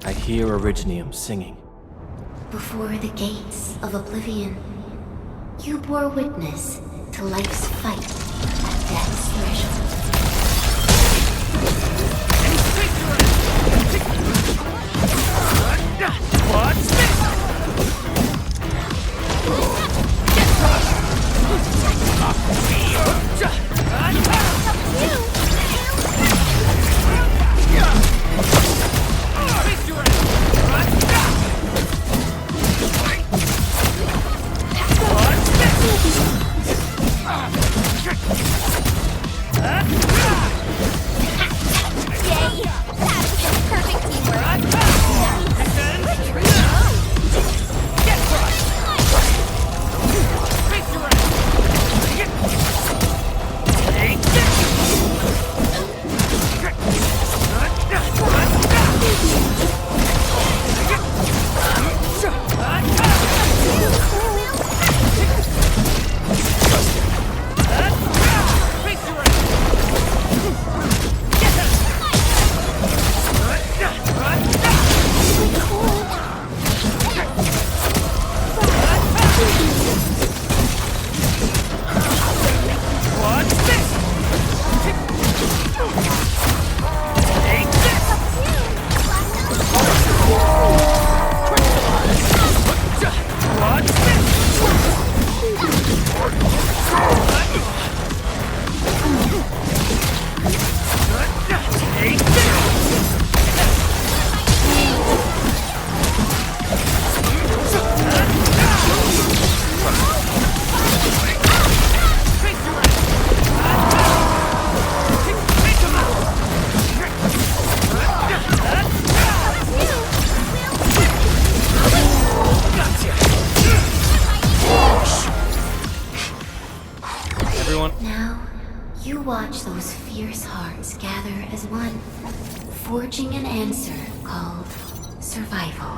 I hear Originium singing. Before the gates of oblivion, you bore witness to life's fight at death's threshold. What's this? Watch those fierce hearts gather as one, forging an answer called survival.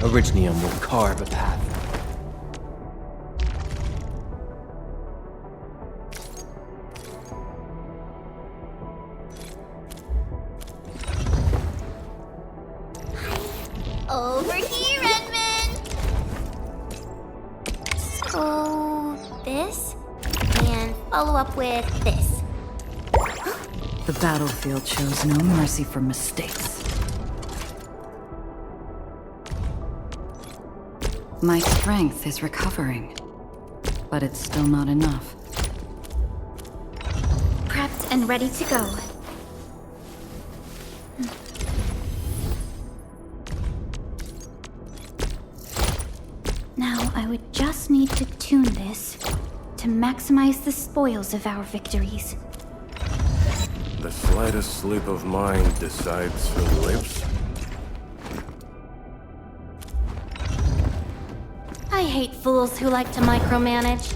Originium will carve a path. Over here, Edmund! So, this, and follow up with this. The battlefield shows no mercy for mistakes. My strength is recovering, but it's still not enough. Prepped and ready to go. Now, I would just need to tune this to maximize the spoils of our victories. The slightest slip of mind decides who lives. I hate fools who like to micromanage.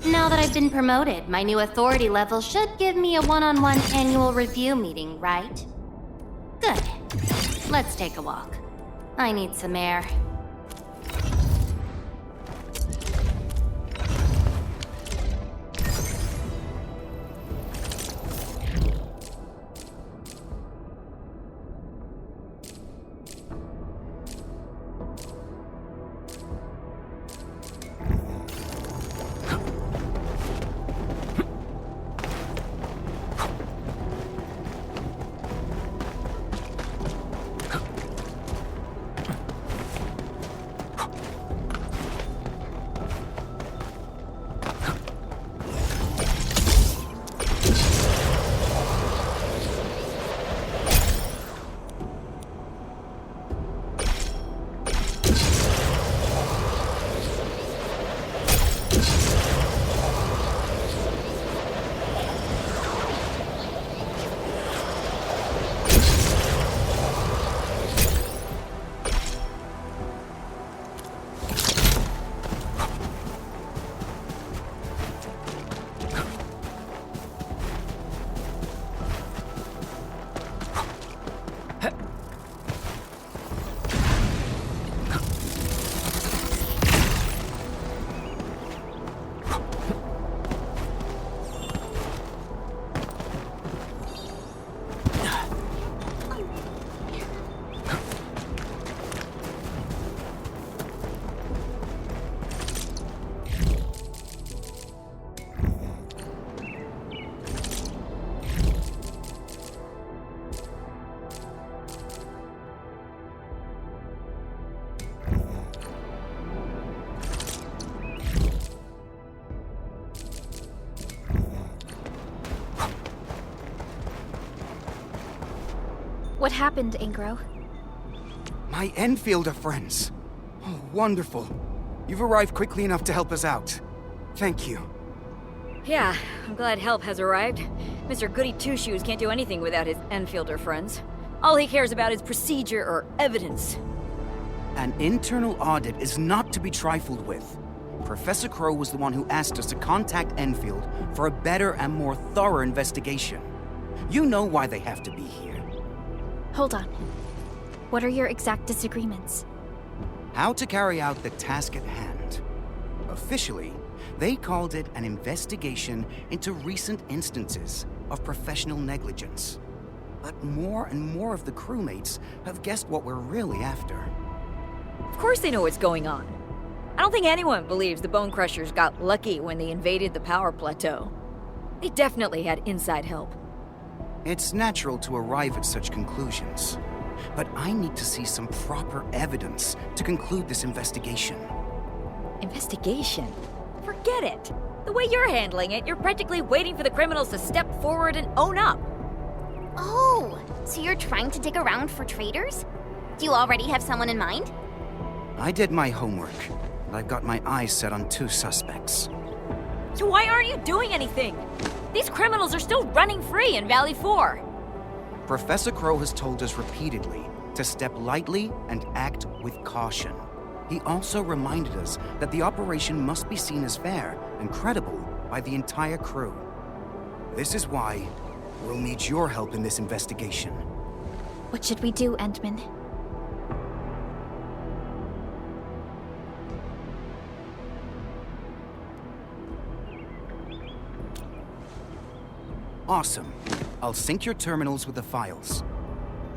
Now that I've been promoted, my new authority level should give me a one-on-one annual review meeting, right? Good. Let's take a walk. I need some air. What happened, Ingro? My Enfielder friends. Oh, wonderful. You've arrived quickly enough to help us out. Thank you. Yeah, I'm glad help has arrived. Mr. Goody Two-Shoes can't do anything without his Enfielder friends. All he cares about is procedure or evidence. An internal audit is not to be trifled with. Professor Crow was the one who asked us to contact Enfield for a better and more thorough investigation. You know why they have to be here. Hold on. What are your exact disagreements? How to carry out the task at hand. Officially, they called it an investigation into recent instances of professional negligence. But more and more of the crewmates have guessed what we're really after. Of course they know what's going on. I don't think anyone believes the Bone Crushers got lucky when they invaded the power plateau. They definitely had inside help. It's natural to arrive at such conclusions. But I need to see some proper evidence to conclude this investigation. Investigation? Forget it. The way you're handling it, you're practically waiting for the criminals to step forward and own up. Oh, so you're trying to dig around for traitors? Do you already have someone in mind? I did my homework, and I've got my eyes set on 2 suspects. So why aren't you doing anything? These criminals are still running free in Valley 4. Professor Crow has told us repeatedly to step lightly and act with caution. He also reminded us that the operation must be seen as fair and credible by the entire crew. This is why we'll need your help in this investigation. What should we do, Endman? Awesome. I'll sync your terminals with the files.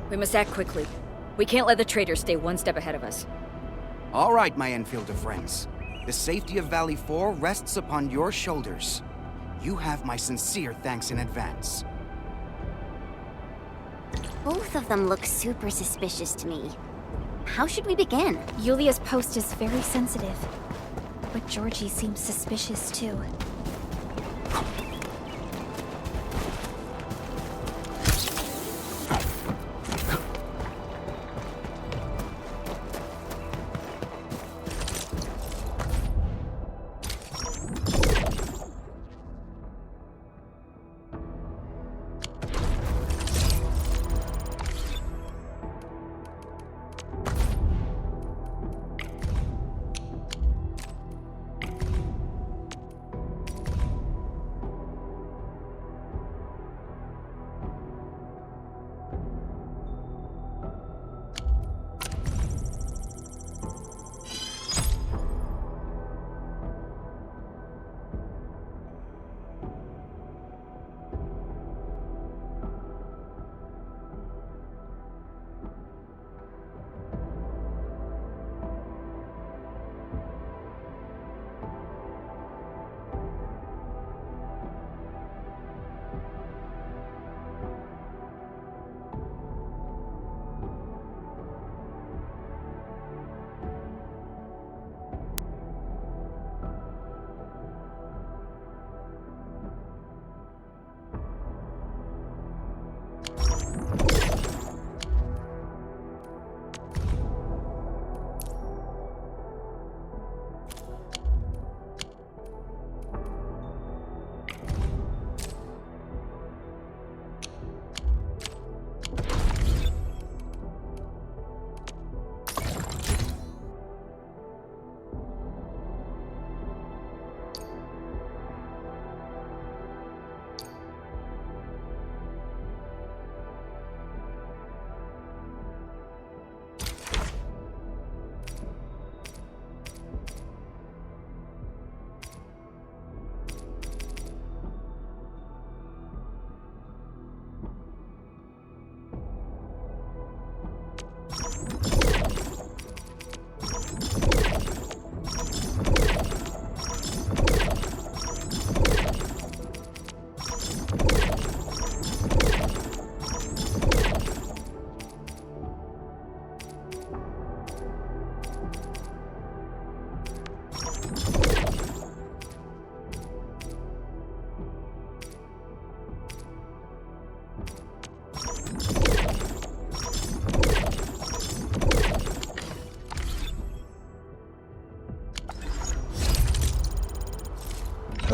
We must act quickly. We can't let the traitors stay one step ahead of us. All right, my Enfielder friends. The safety of Valley 4 rests upon your shoulders. You have my sincere thanks in advance. Both of them look super suspicious to me. How should we begin? Yulia's post is very sensitive. But Georgie seems suspicious too.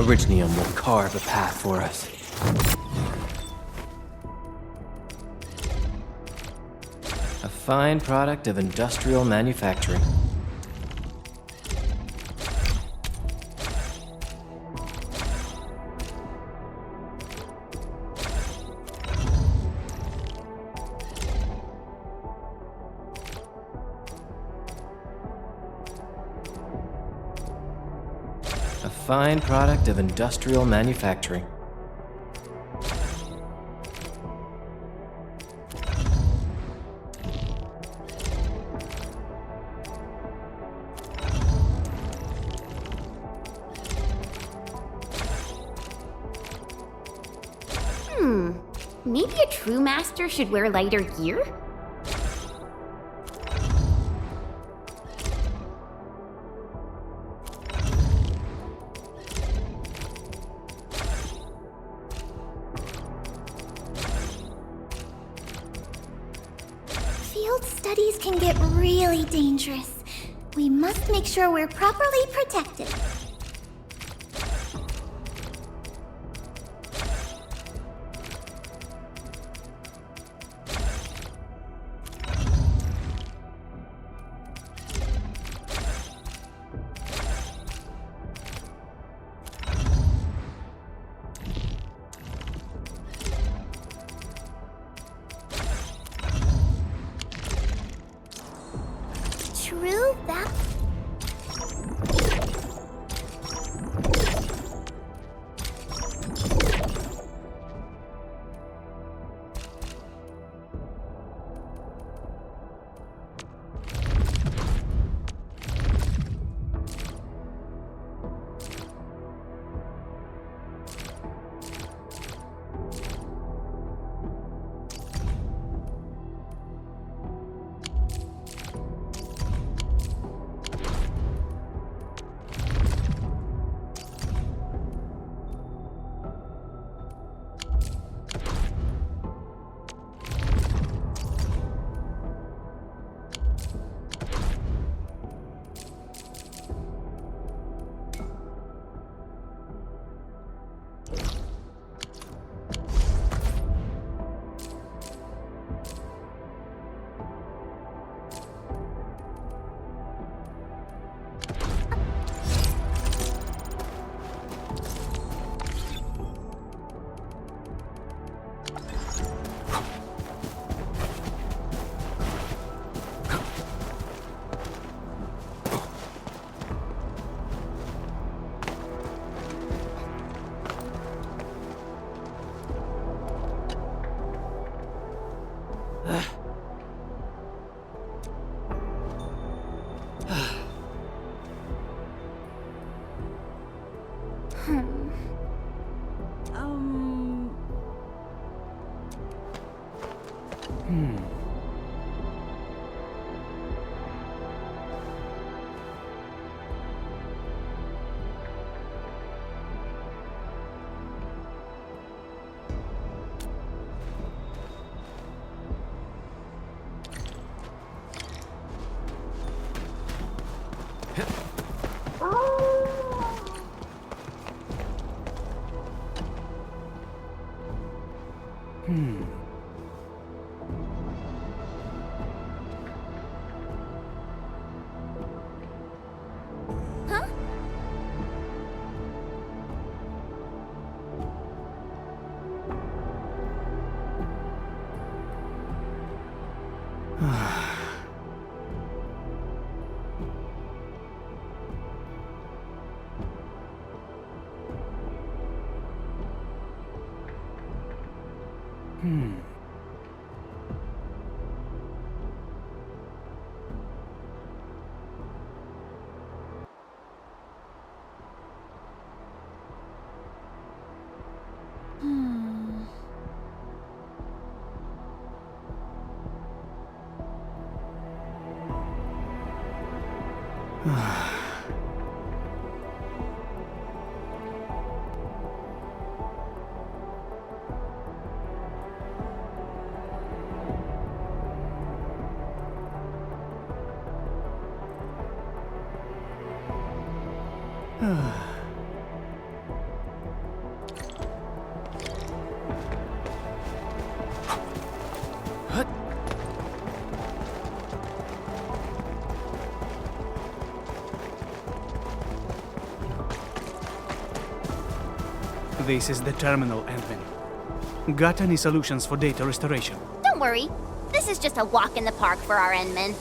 Orignium will carve a path for us. A fine product of industrial manufacturing. A fine product of industrial manufacturing. Maybe a true master should wear lighter gear? Field studies can get really dangerous. We must make sure we're properly protected. True that. This is the terminal, Endman. Got any solutions for data restoration? Don't worry. This is just a walk in the park for our Endman.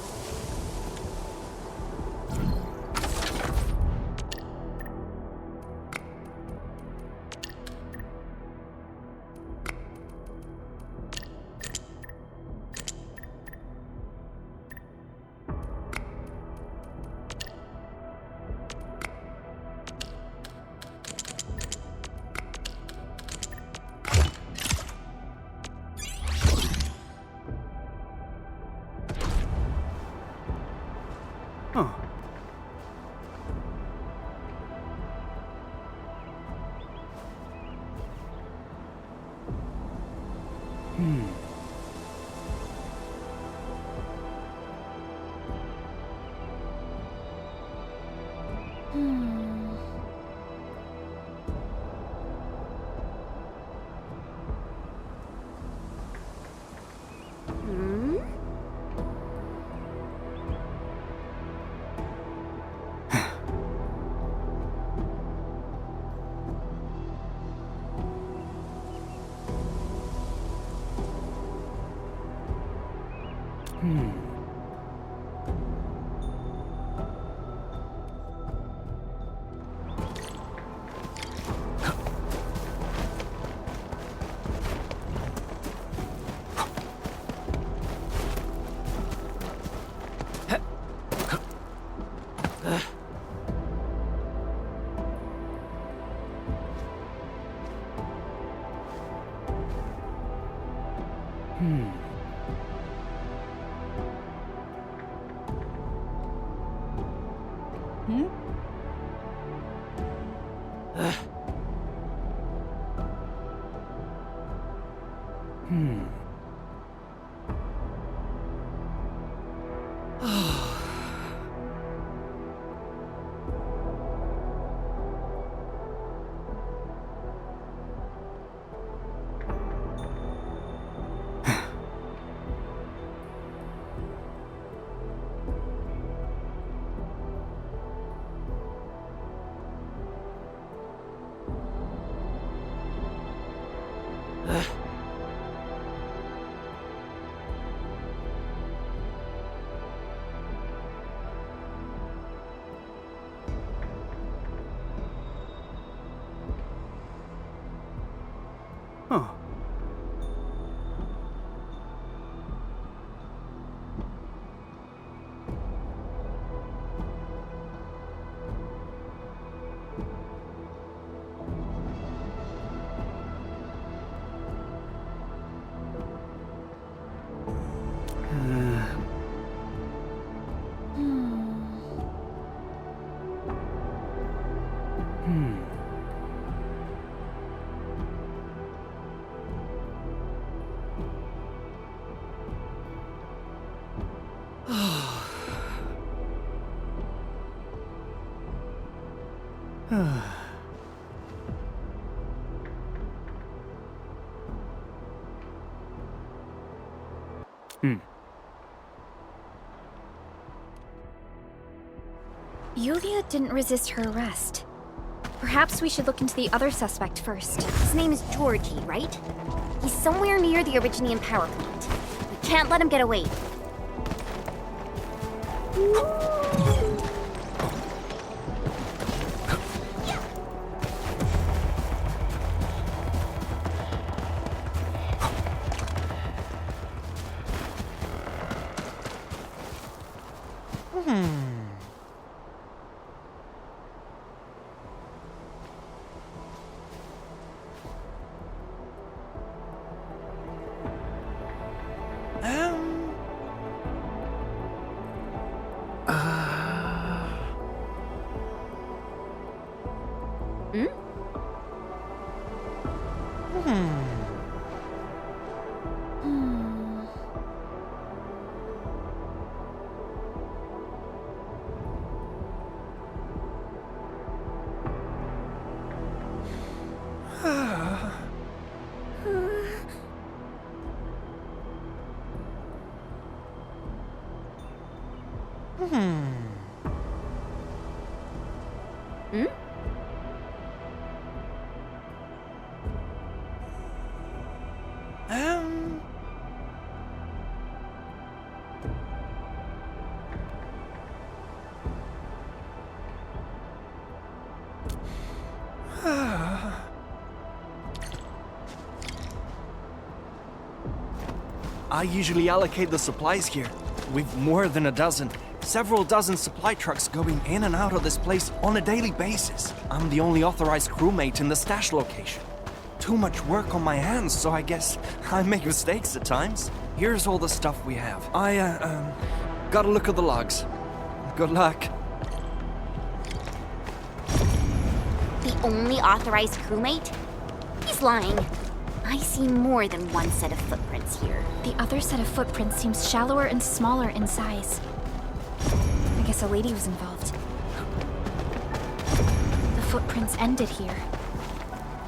Huh. Huh. Yulia didn't resist her arrest. Perhaps we should look into the other suspect first. His name is Georgie, right? He's somewhere near the Originium power plant. We can't let him get away. I usually allocate the supplies here. We've more than a dozen. Several dozen supply trucks going in and out of this place on a daily basis. I'm the only authorized crewmate in the stash location. Too much work on my hands, so I guess I make mistakes at times. Here's all the stuff we have. Gotta look at the logs. Good luck. The only authorized crewmate? He's lying. I see more than one set of footprints here. The other set of footprints seems shallower and smaller in size. I guess a lady was involved. The footprints ended here.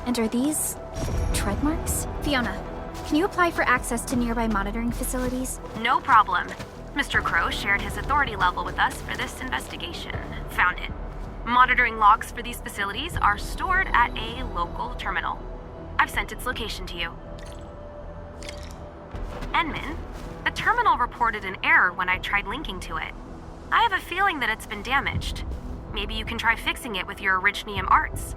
And are these tread marks? Fiona, can you apply for access to nearby monitoring facilities? No problem. Mr. Crow shared his authority level with us for this investigation. Found it. Monitoring logs for these facilities are stored at a local terminal. I've sent its location to you. Enman, the terminal reported an error when I tried linking to it. I have a feeling that it's been damaged. Maybe you can try fixing it with your Originium arts.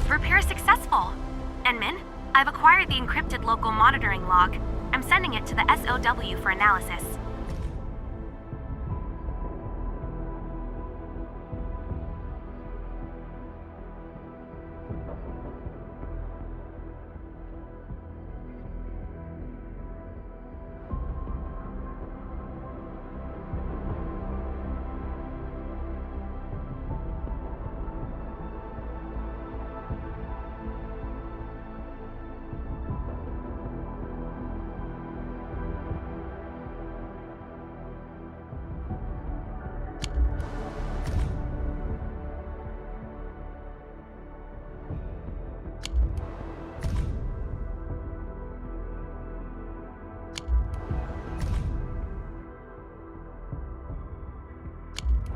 Repair successful. Enman, I've acquired the encrypted local monitoring log. I'm sending it to the SOW for analysis.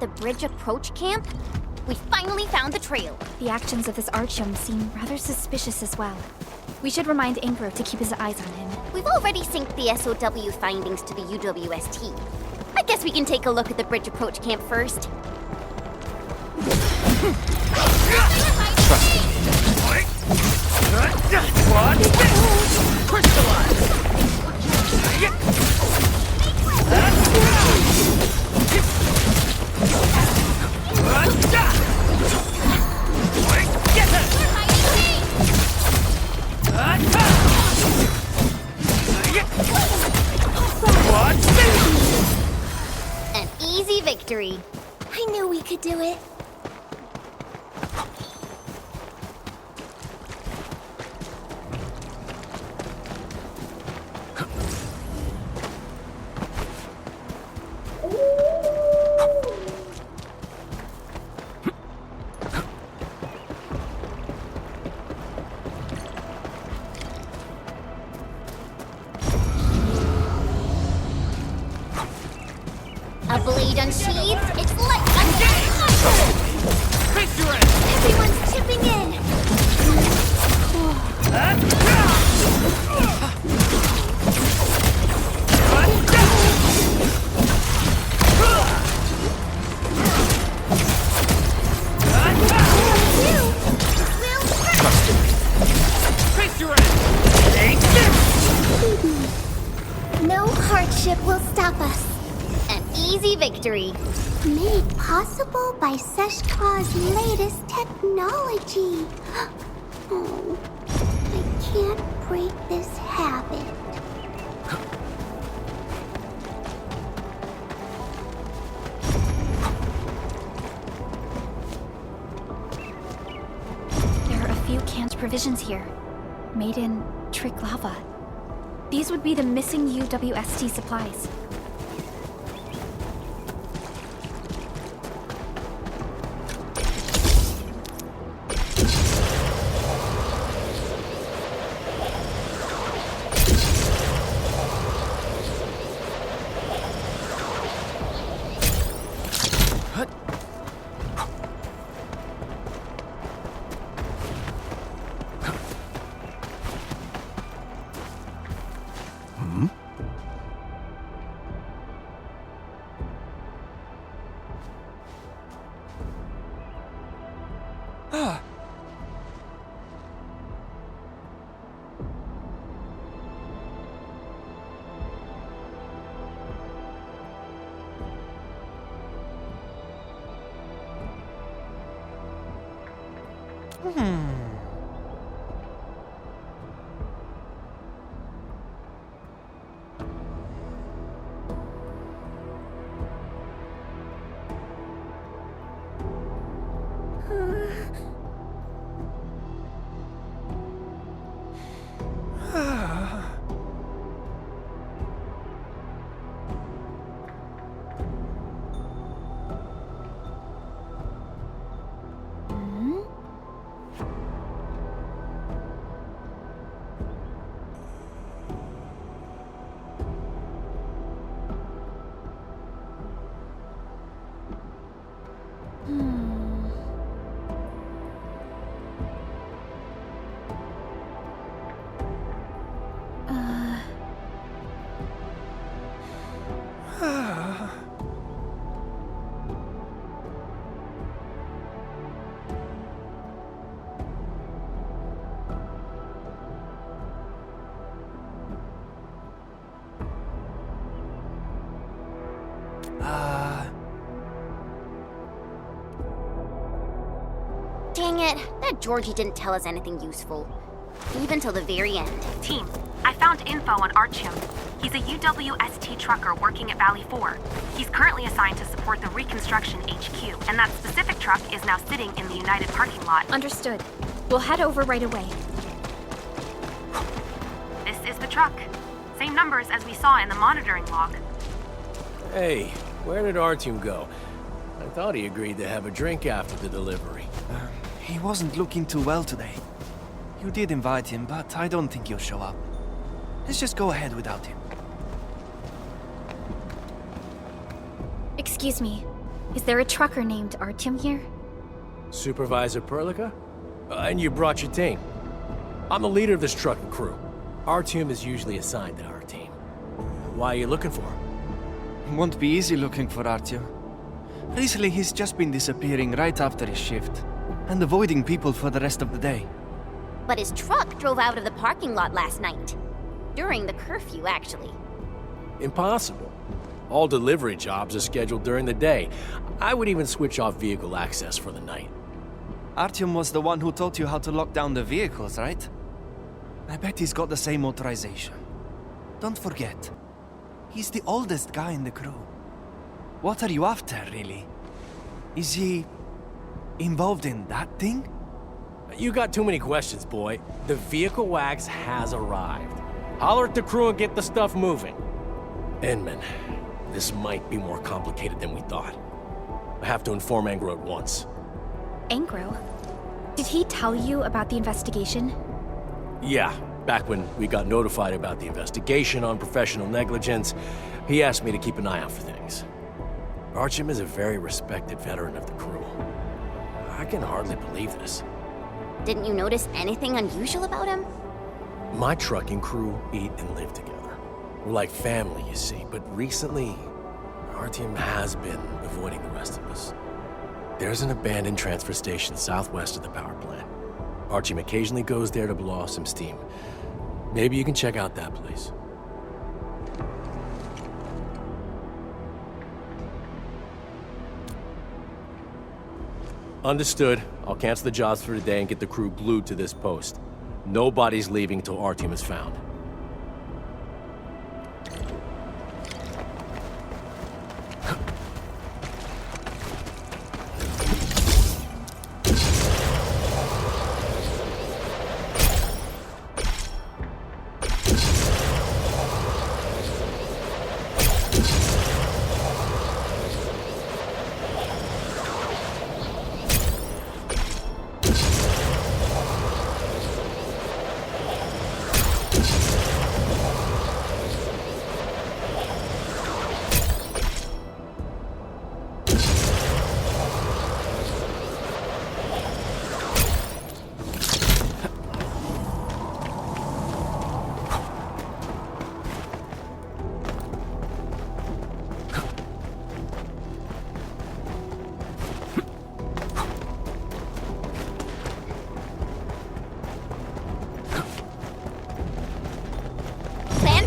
The bridge approach camp? We finally found the trail. The actions of this Artyom seem rather suspicious as well. We should remind Ingro to keep his eyes on him. We've already synced the SOW findings to the UWST. I guess we can take a look at the bridge approach camp first. An easy victory. I knew we could do it. A blade unsheathed, it's like Everyone's chipping in. No hardship will stop us. an easy victory. Made possible by Seshka's latest technology. Oh, I can't break this habit. There are a few canned provisions here, made in Trick lava. These would be the missing UWST supplies. Dang it, that Georgie didn't tell us anything useful. Even till the very end. Team, I found info on Artyom. He's a UWST trucker working at Valley 4. He's currently assigned to support the Reconstruction HQ, and that specific truck is now sitting in the United parking lot. Understood. We'll head over right away. This is the truck. Same numbers as we saw in the monitoring log. Hey, where did Artyom go? I thought he agreed to have a drink after the delivery. He wasn't looking too well today. You did invite him, but I don't think he'll show up. Let's just go ahead without him. Excuse me. Is there a trucker named Artyom here? Supervisor Perlica? And you brought your team. I'm the leader of this trucking crew. Artyom is usually assigned to our team. Why are you looking for him? Won't be easy looking for Artyom. Recently, he's just been disappearing right after his shift, and avoiding people for the rest of the day. But his truck drove out of the parking lot last night. During the curfew, actually. Impossible. All delivery jobs are scheduled during the day. I would even switch off vehicle access for the night. Artyom was the one who taught you how to lock down the vehicles, right? I bet he's got the same authorization. Don't forget, he's the oldest guy in the crew. What are you after, really? Is he involved in that thing? You got too many questions, boy. The vehicle wax has arrived. Holler at the crew and get the stuff moving. Inman, this might be more complicated than we thought. I have to inform Angro at once. Angro? Did he tell you about the investigation? Yeah, back when we got notified about the investigation on professional negligence, he asked me to keep an eye out for things. Artyom is a very respected veteran of the crew. I can hardly believe this. Didn't you notice anything unusual about him? My trucking crew eat and live together. We're like family, you see, but recently, Artyom has been avoiding the rest of us. There's an abandoned transfer station southwest of the power plant. Artyom occasionally goes there to blow off some steam. Maybe you can check out that place. Understood. I'll cancel the jobs for today and get the crew glued to this post. Nobody's leaving till Artyom is found.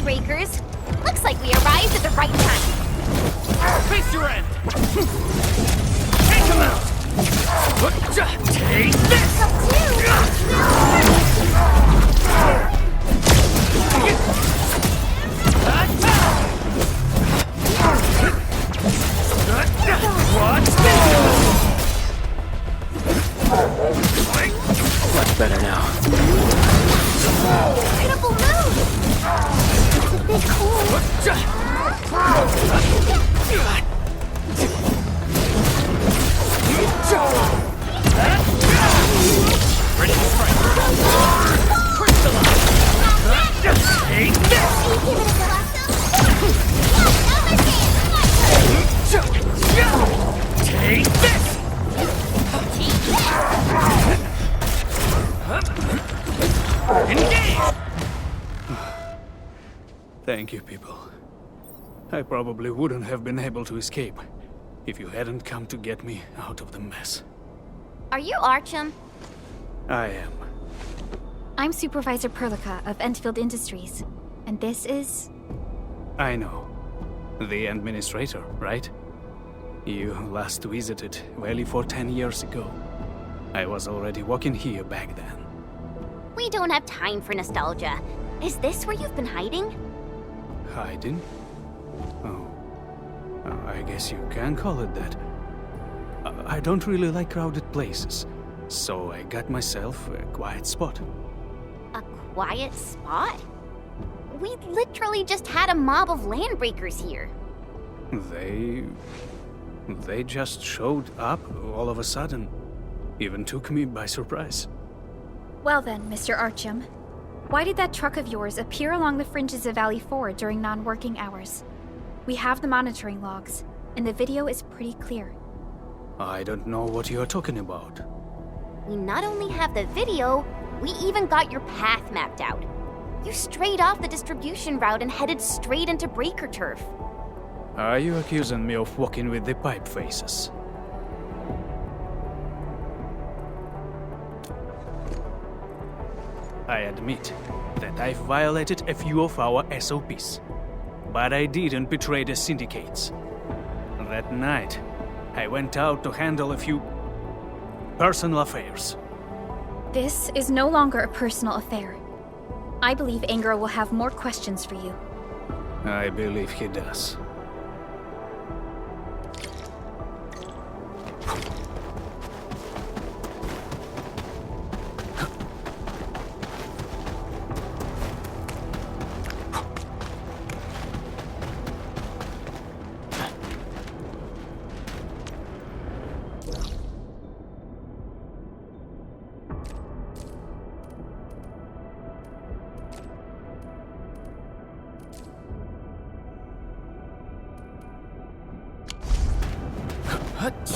breakers. Looks like we arrived at the right time. Face your end! Take him out! Take this! Much better now. Incredible move! It's a bit cold. Ready to strike. Crystallize! Take this! Give it a Take this! Engage! Thank you, people. I probably wouldn't have been able to escape if you hadn't come to get me out of the mess. Are you Artyom? I am. I'm Supervisor Perlica of Endfield Industries, and this is... I know. The administrator, right? You last visited Valley for 10 years ago. I was already working here back then. We don't have time for nostalgia. Is this where you've been hiding? Hiding? Oh. I guess you can call it that. I don't really like crowded places, so I got myself a quiet spot. A quiet spot? We literally just had a mob of landbreakers here. They just showed up all of a sudden. Even took me by surprise. Well then, Mr. Artyom. Why did that truck of yours appear along the fringes of Valley 4 during non-working hours? We have the monitoring logs, and the video is pretty clear. I don't know what you're talking about. We not only have the video, we even got your path mapped out. You strayed off the distribution route and headed straight into breaker turf. Are you accusing me of walking with the pipe faces? I admit that I've violated a few of our SOPs, but I didn't betray the syndicates. That night, I went out to handle a few personal affairs. This is no longer a personal affair. I believe Anger will have more questions for you. I believe he does.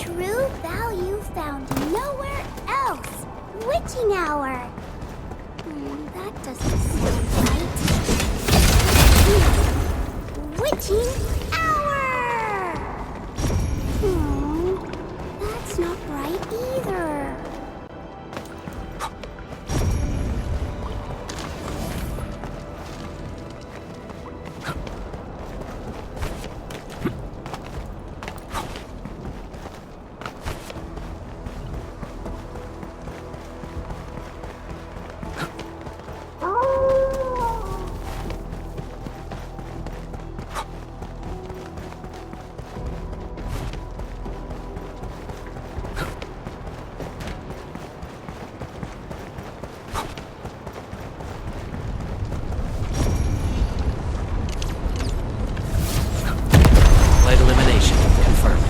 True value found nowhere else. Witching hour. That doesn't sound right. Witching hour. That's not right either. Light elimination confirmed.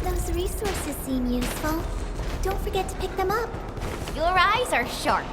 Those resources seem useful. Don't forget to pick them up. Your eyes are sharp.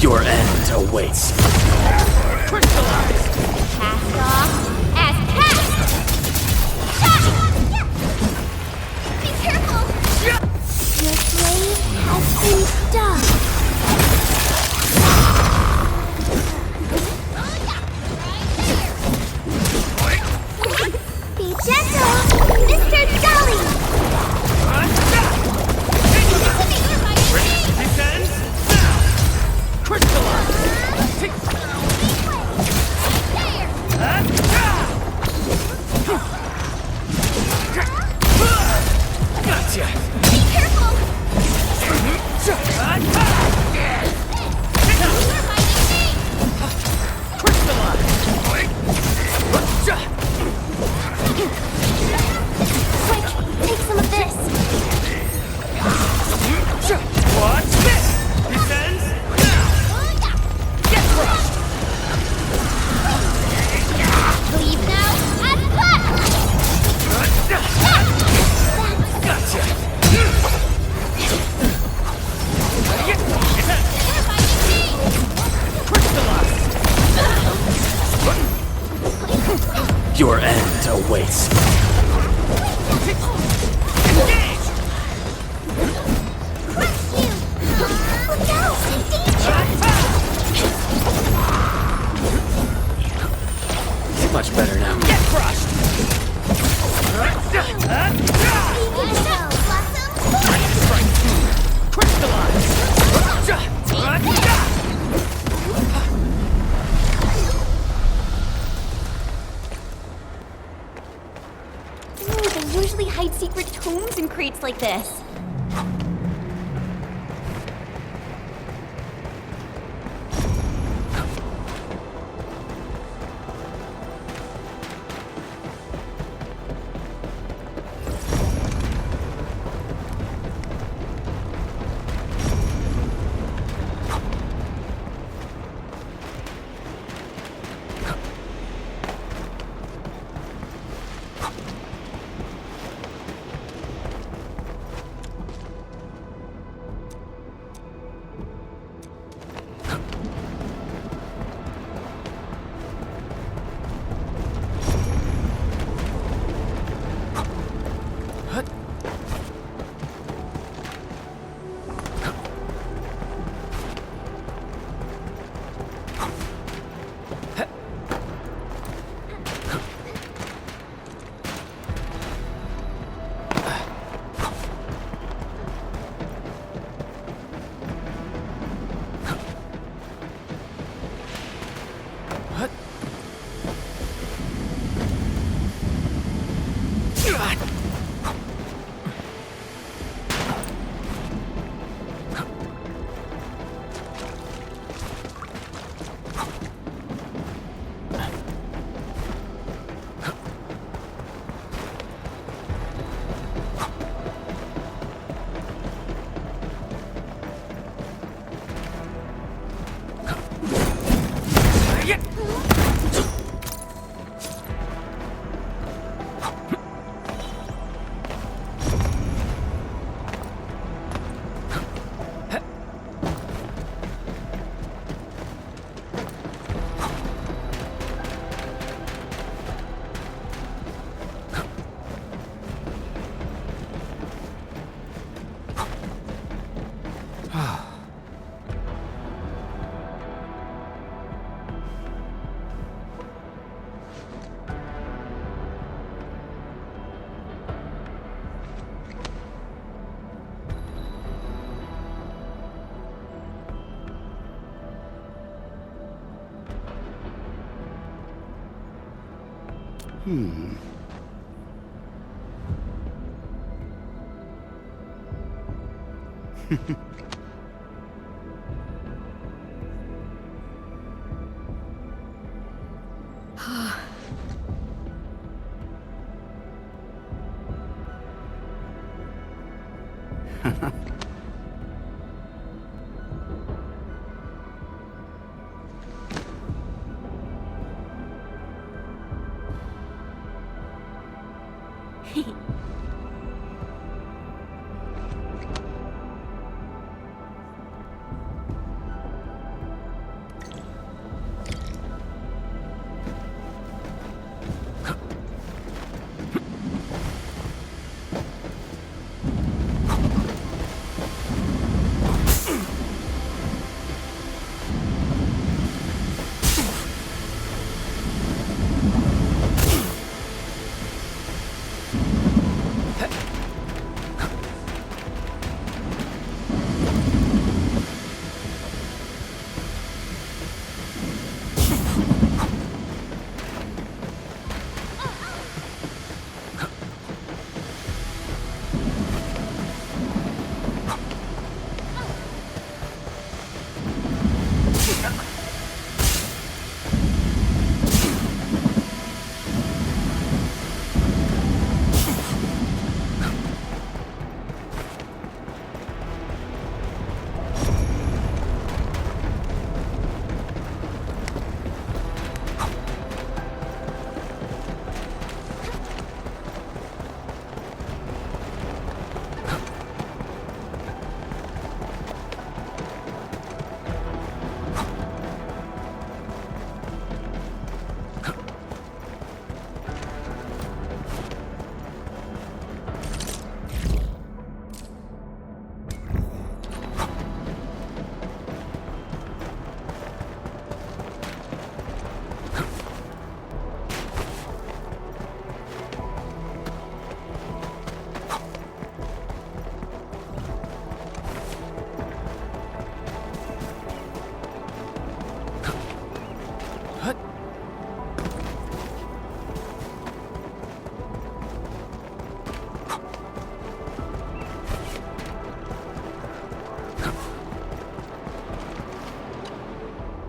Your end awaits. Cast off as cast! Be careful! Your blade has been done. Be gentle, Mr. Dolly! Gotcha! Be careful! Quick, take some of this. Watch this! Descends now! Get crushed! Leave now and cut! Gotcha! Your end awaits. Look out! Danger! Much better now. Get crushed! They usually hide secret tomes in crates like this.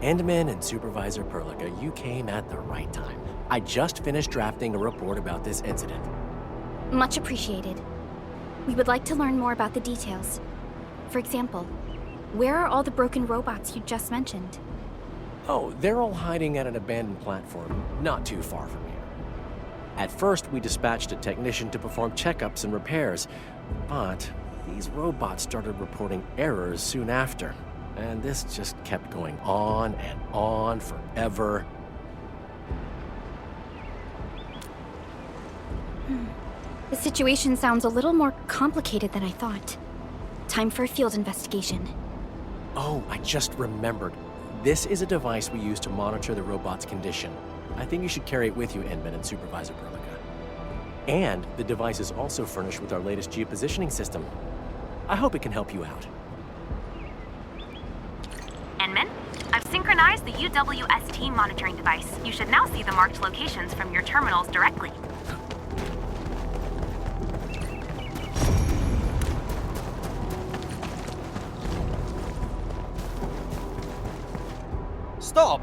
Endman and Supervisor Perlica, you came at the right time. I just finished drafting a report about this incident. Much appreciated. We would like to learn more about the details. For example, where are all the broken robots you just mentioned? Oh, they're all hiding at an abandoned platform, not too far from here. At first, we dispatched a technician to perform checkups and repairs, but these robots started reporting errors soon after, and this just kept going on and on forever. The situation sounds a little more complicated than I thought. Time for a field investigation. Oh, I just remembered. This is a device we use to monitor the robot's condition. I think you should carry it with you, Endman and Supervisor Perlica. And the device is also furnished with our latest geopositioning system. I hope it can help you out. Enman, I've synchronized the UWST monitoring device. You should now see the marked locations from your terminals directly. Stop!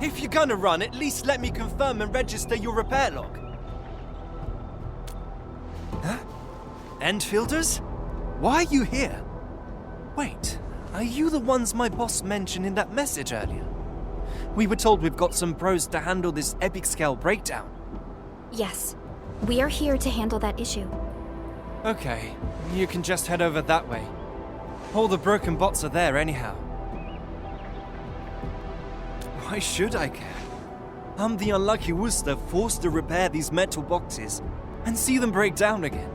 If you're gonna run, at least let me confirm and register your repair log. Huh? Endfielders? Why are you here? Wait, are you the ones my boss mentioned in that message earlier? We were told we've got some pros to handle this epic scale breakdown. Yes, we are here to handle that issue. Okay, you can just head over that way. All the broken bots are there anyhow. Why should I care? I'm the unlucky Wooster forced to repair these metal boxes and see them break down again.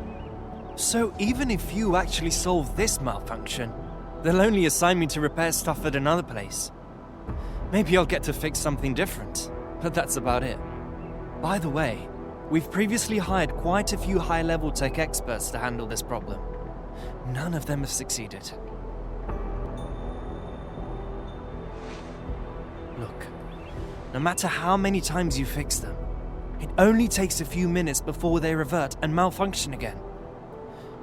So even if you actually solve this malfunction, they'll only assign me to repair stuff at another place. Maybe I'll get to fix something different, but that's about it. By the way, we've previously hired quite a few high-level tech experts to handle this problem. None of them have succeeded. Look, no matter how many times you fix them, it only takes a few minutes before they revert and malfunction again.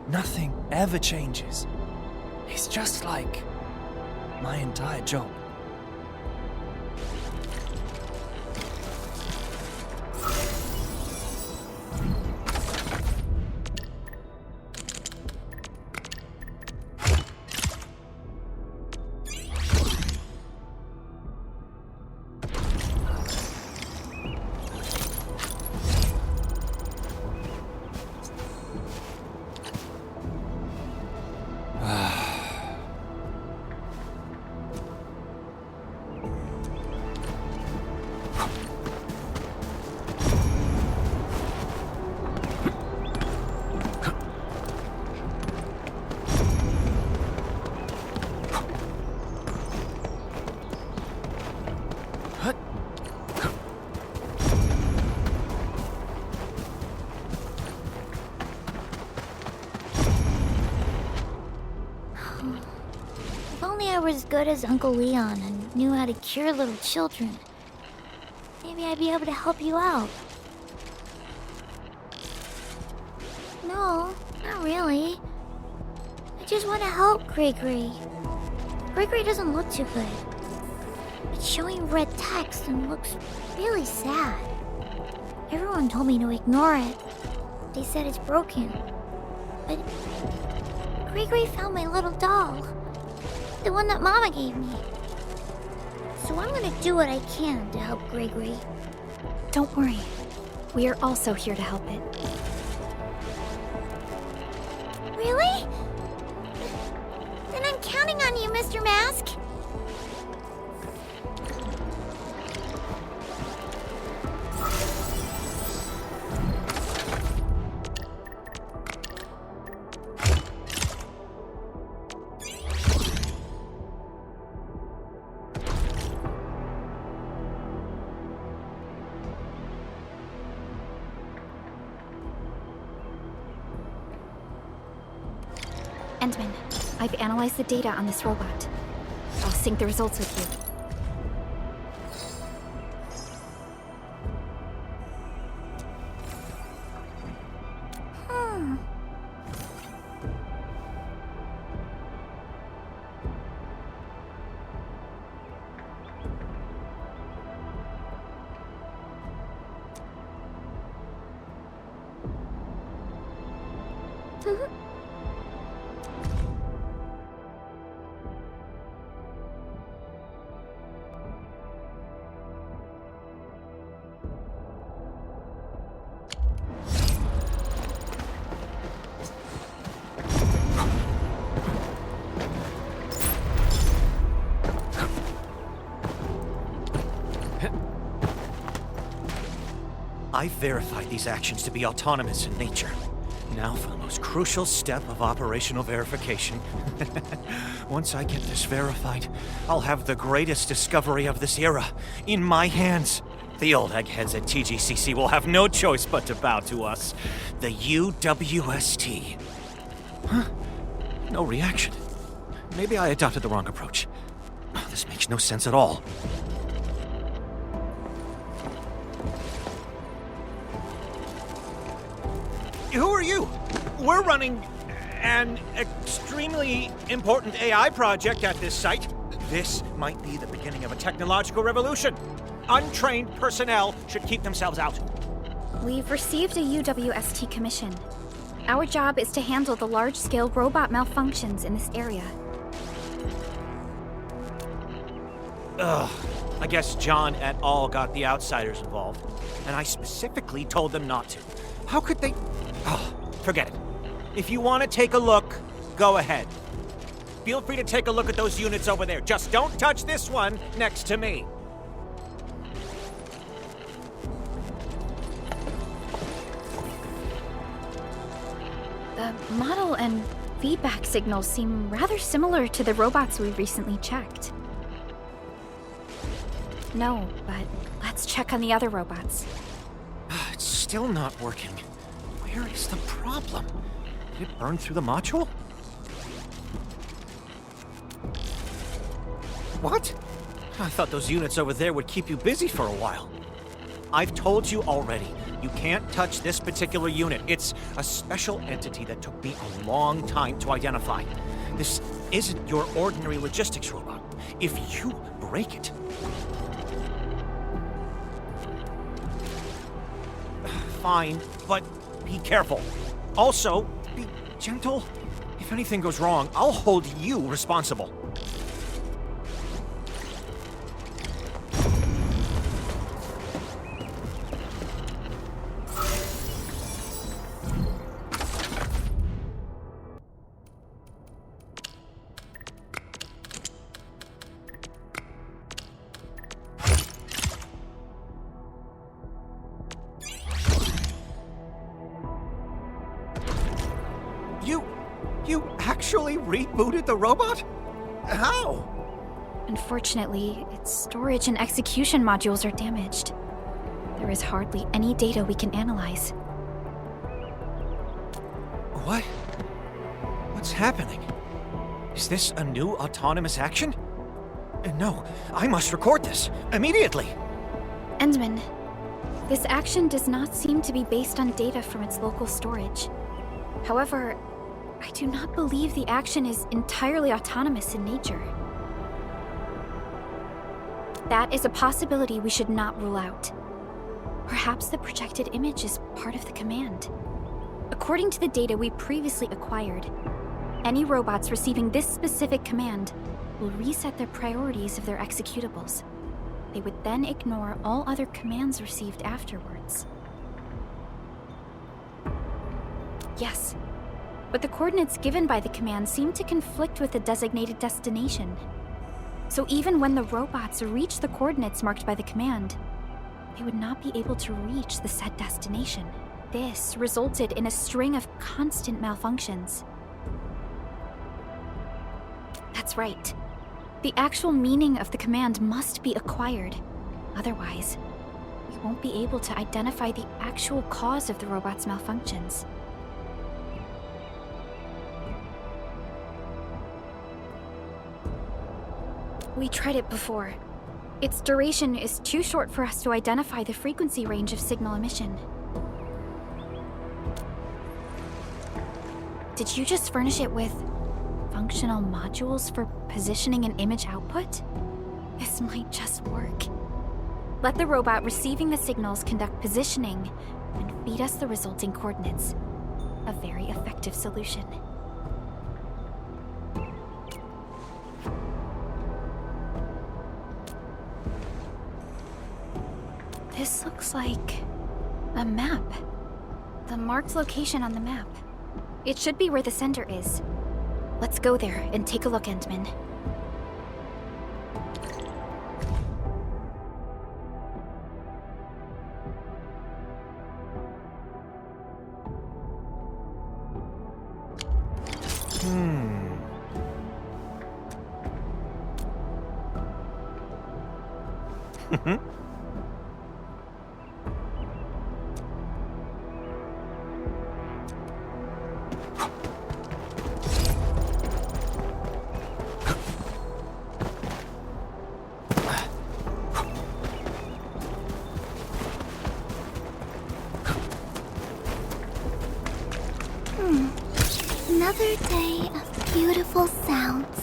Nothing ever changes. It's just like my entire job. If only I were as good as Uncle Leon and knew how to cure little children. Maybe I'd be able to help you out. No, not really. I just want to help Gregory. Gregory doesn't look too good. It's showing red text and looks really sad. Everyone told me to ignore it. They said it's broken. But Gregory found my little doll. The one that Mama gave me. So I'm gonna do what I can to help Gregory. Don't worry. We are also here to help it. Really? Then I'm counting on you, Mr. Mask. Endman, I've analyzed the data on this robot. I'll sync the results with you. I verified these actions to be autonomous in nature. Now for the most crucial step of operational verification. Once I get this verified, I'll have the greatest discovery of this era in my hands. The old eggheads at TGCC will have no choice but to bow to us. The UWST. Huh? No reaction. Maybe I adopted the wrong approach. Oh, this makes no sense at all. Who are you? We're running an extremely important AI project at this site. This might be the beginning of a technological revolution. Untrained personnel should keep themselves out. We've received a UWST commission. Our job is to handle the large-scale robot malfunctions in this area. Ugh. I guess John et al. Got the outsiders involved, and I specifically told them not to. How could they... Oh, forget it. If you want to take a look, go ahead. Feel free to take a look at those units over there. Just don't touch this one next to me. The model and feedback signals seem rather similar to the robots we recently checked. No, but let's check on the other robots. It's still not working. Where is the problem? Did it burn through the module? What? I thought those units over there would keep you busy for a while. I've told you already. You can't touch this particular unit. It's a special entity that took me a long time to identify. This isn't your ordinary logistics robot. If you break it... Fine, but be careful. Also, be gentle. If anything goes wrong, I'll hold you responsible. You actually rebooted the robot? How? Unfortunately, its storage and execution modules are damaged. There is hardly any data we can analyze. What? What's happening? Is this a new autonomous action? No, I must record this immediately. Endman, this action does not seem to be based on data from its local storage. However, I do not believe the action is entirely autonomous in nature. That is a possibility we should not rule out. Perhaps the projected image is part of the command. According to the data we previously acquired, any robots receiving this specific command will reset their priorities of their executables. They would then ignore all other commands received afterwards. Yes, but the coordinates given by the command seem to conflict with the designated destination. So even when the robots reach the coordinates marked by the command, they would not be able to reach the set destination. This resulted in a string of constant malfunctions. That's right. The actual meaning of the command must be acquired. Otherwise, we won't be able to identify the actual cause of the robot's malfunctions. We tried it before. Its duration is too short for us to identify the frequency range of signal emission. Did you just furnish it with functional modules for positioning an image output? This might just work. Let the robot receiving the signals conduct positioning and feed us the resulting coordinates. a very effective solution. This looks like a map. The marked location on the map. It should be where the center is. Let's go there and take a look, Endman. Another day of beautiful sounds.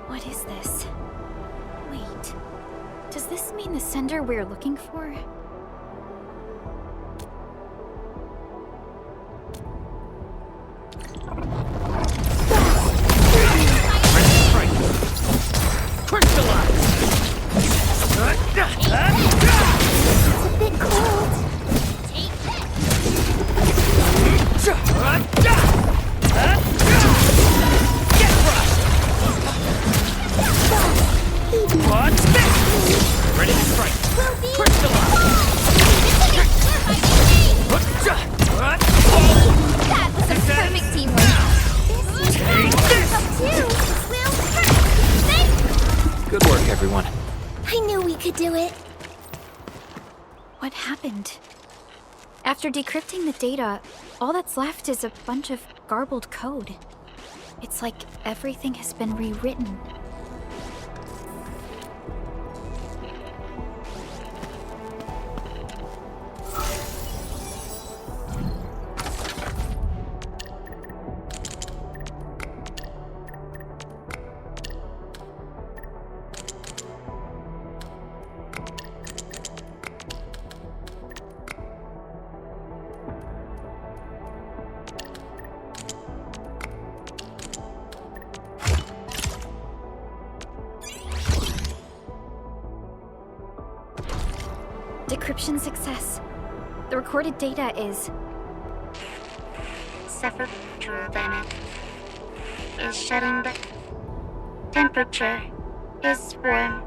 What is this? Wait, does this mean the sender we're looking for? It's a bit cold. Ready to strike. That was a perfect teamwork. Good work, everyone. I knew we could do it. What happened? After decrypting the data, all that's left is a bunch of garbled code. It's like everything has been rewritten. Decryption success. The recorded data is... Suffer control damage. Is shutting the... Temperature is warm.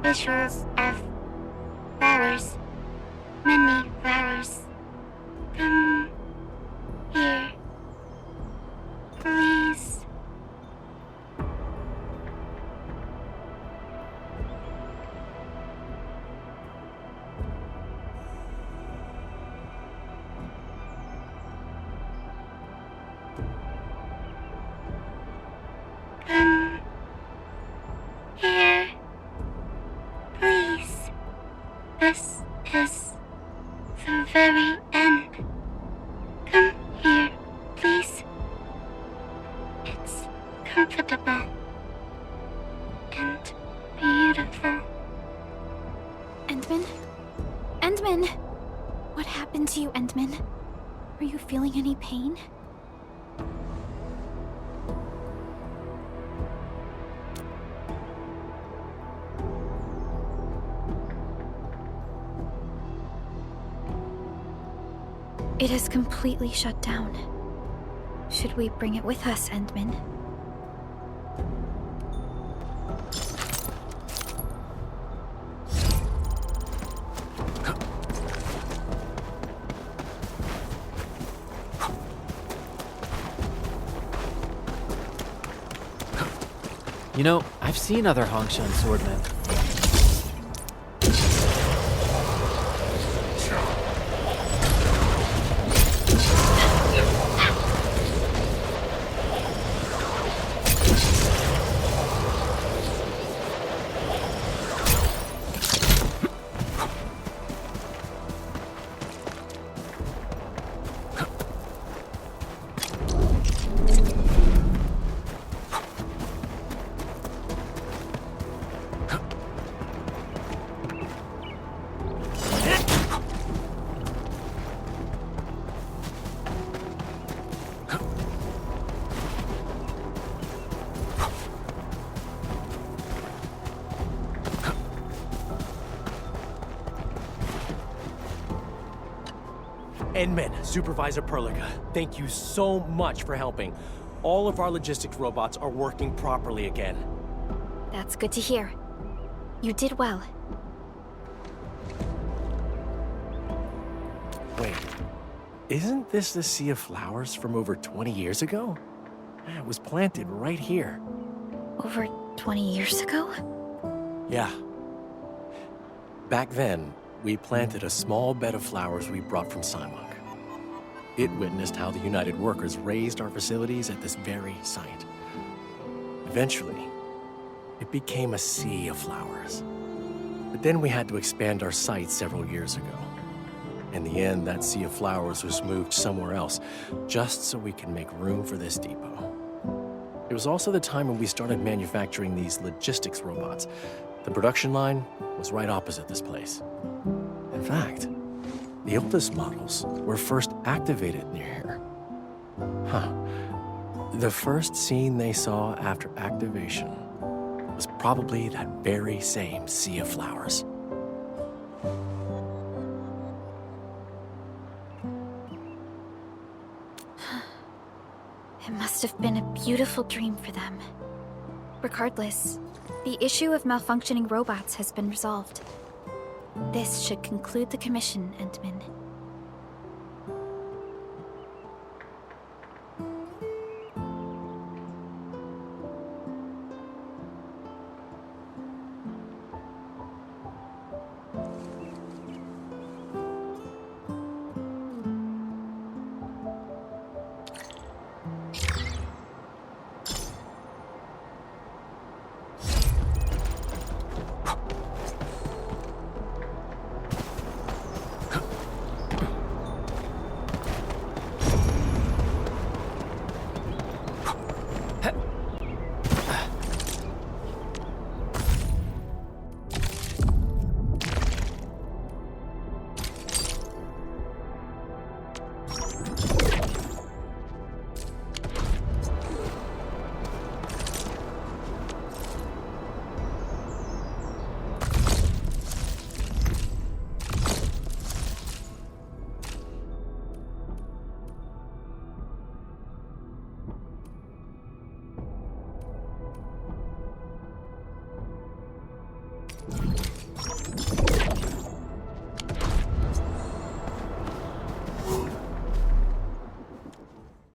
Visuals of flowers. Many flowers. Come here. Please. Come here, please. This is the very end. Come here, please. It's comfortable and beautiful. Endman? Endman! What happened to you, Endman? Are you feeling any pain? It has completely shut down. Should we bring it with us, Endman? You know, I've seen other Hongshan swordmen. Endman, Supervisor Perlica, thank you so much for helping. All of our logistics robots are working properly again. That's good to hear. You did well. Wait, isn't this the Sea of Flowers from over 20 years ago? It was planted right here. Over 20 years ago? Yeah. Back then, we planted a small bed of flowers we brought from Simon. It witnessed how the United Workers raised our facilities at this very site. Eventually, it became a sea of flowers. But then we had to expand our site several years ago. In the end, that sea of flowers was moved somewhere else, just so we can make room for this depot. It was also the time when we started manufacturing these logistics robots. The production line was right opposite this place. In fact, the oldest models were first activated near here. Huh. The first scene they saw after activation was probably that very same sea of flowers. It must have been a beautiful dream for them. Regardless, the issue of malfunctioning robots has been resolved. This should conclude the commission, Endman.